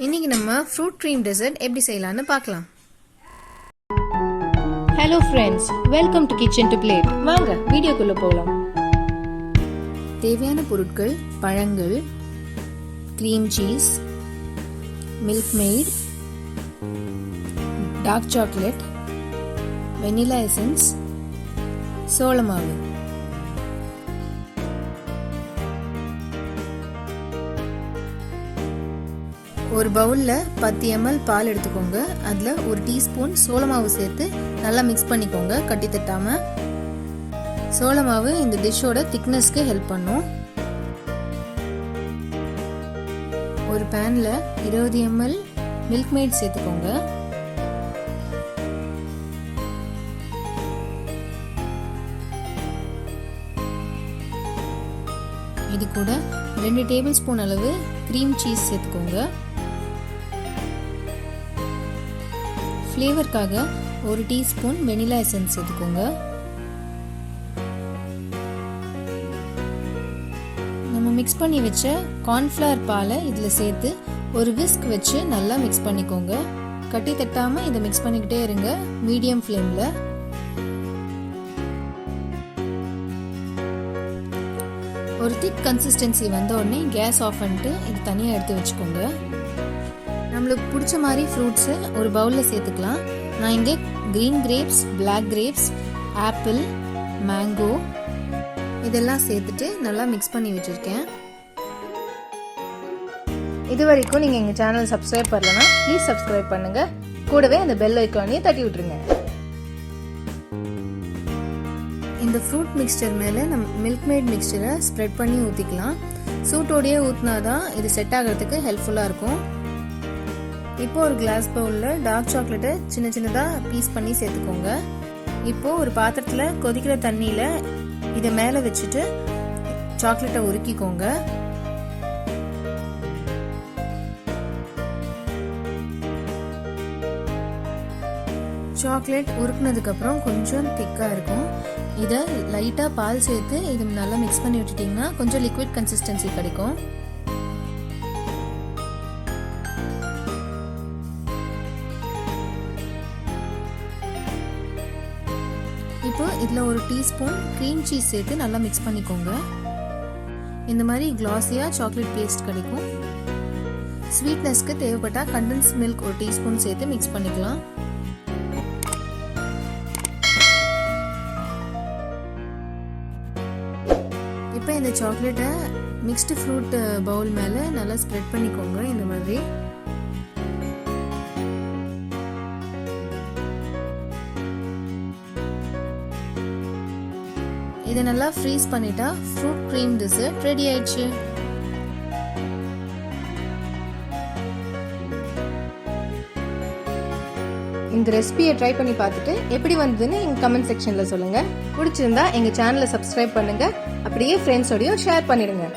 இன்னைக்கு நம்ம fruit cream dessert எப்படி செய்யலாம்னு பார்க்கலாம். Hello friends, welcome to Kitchen2Plate. வாங்க வீடியோக்குள்ள போகலாம். தேவையான பொருட்கள்: பழங்கள், cream cheese, Milkmaid, dark chocolate, vanilla essence, சோள மாவு. ஒரு பவுலில் 10 ml பால் எடுத்துக்கோங்க. அதில் ஒரு டீஸ்பூன் சோள மாவு சேர்த்து நல்லா மிக்ஸ் பண்ணிக்கோங்க, கட்டி தட்டாமல். சோள மாவு இந்த டிஷ்ஷோட திக்னஸ்க்கு ஹெல்ப் பண்ணும். ஒரு பேனில் 20 ml மில்க்மெய்ட் சேர்த்துக்கோங்க. இது கூட 2 டேபிள் ஸ்பூன் அளவு க்ரீம் சீஸ் சேர்த்துக்கோங்க. ஃப்ளேவருக்காக ஒரு டீஸ்பூன் வெனிலா எசன்ஸ் சேர்த்துக்கோங்க. நம்ம மிக்ஸ் பண்ணி வச்ச கார்ன்ஃப்ளவர் பாலை இதில் சேர்த்து ஒரு விஸ்க் வச்சு நல்லா மிக்ஸ் பண்ணிக்கோங்க. கட்டி தட்டாமல் இதை மிக்ஸ் பண்ணிக்கிட்டே இருங்க, மீடியம் ஃப்ளேமில். ஒரு திக் கன்சிஸ்டன்சி வந்த உடனே கேஸ் ஆஃப் பண்ணிட்டு இது தனியாக எடுத்து வச்சுக்கோங்க. நம்மளுக்கு பிடிச்ச மாதிரி ஃப்ரூட்ஸு ஒரு பவுலில் சேர்த்துக்கலாம். நான் இங்கே green grapes, black grapes, apple, mango இதெல்லாம் சேர்த்துட்டு நல்லா மிக்ஸ் பண்ணி வச்சுருக்கேன். இது வரைக்கும் நீங்கள் எங்கள் சேனல் சப்ஸ்கிரைப் பண்ணலன்னா ப்ளீஸ் சப்ஸ்கிரைப் பண்ணுங்கள். கூடவே அந்த பெல் ஐக்கானையும் தட்டி விட்டுருங்க. இந்த ஃப்ரூட் மிக்சர் மேலே நம்ம மில்க்மெய்ட் மிக்சரை ஸ்ப்ரெட் பண்ணி ஊற்றிக்கலாம். சூட்டோடையே ஊற்றினா தான் இது செட் ஆகிறதுக்கு ஹெல்ப்ஃபுல்லாக இருக்கும். இப்போ ஒரு கிளாஸ் பவுலில் டார்க் சாக்லேட்டை சின்ன சின்னதாக பீஸ் பண்ணி சேர்த்துக்கோங்க. இப்போ ஒரு பாத்திரத்தில் கொதிக்கிற தண்ணியில் இதை மேலே வச்சுட்டு சாக்லேட்டை உருக்கிக்கோங்க. சாக்லேட் உருக்குனதுக்கப்புறம் கொஞ்சம் திக்காக இருக்கும். இதை லைட்டாக பால் சேர்த்து இது நல்லா மிக்ஸ் பண்ணி விட்டுட்டிங்கன்னா கொஞ்சம் லிக்விட் கன்சிஸ்டன்சி கிடைக்கும். இப்போ இதில் ஒரு டீஸ்பூன் க்ரீம் சீஸ் சேர்த்து நல்லா மிக்ஸ் பண்ணிக்கோங்க. இந்த மாதிரி கிளாஸியாக சாக்லேட் பேஸ்ட் கிடைக்கும். ஸ்வீட்னஸ்க்கு தேவைப்பட்டால் கண்டென்ஸ்ட் மில்க் ஒரு டீஸ்பூன் சேர்த்து மிக்ஸ் பண்ணிக்கலாம். இப்போ இந்த சாக்லேட்டை மிக்ஸ்டு ஃப்ரூட் பவுல் மேலே நல்லா ஸ்ப்ரெட் பண்ணிக்கோங்க. இந்த மாதிரி இதை நல்லா ஃப்ரீஸ் பண்ணிட்டா ஃப்ரூட் க்ரீம் டெசர்ட் ரெடி ஆயிடுச்சு. இந்த ரெசிபியை ட்ரை பண்ணி பார்த்துட்டு எப்படி வந்ததுன்னு எங்கள் கமெண்ட் செக்ஷனில் சொல்லுங்கள். பிடிச்சிருந்தா எங்கள் சேனலை சப்ஸ்கிரைப் பண்ணுங்கள். அப்படியே ஃப்ரெண்ட்ஸோடையும் ஷேர் பண்ணிடுங்க.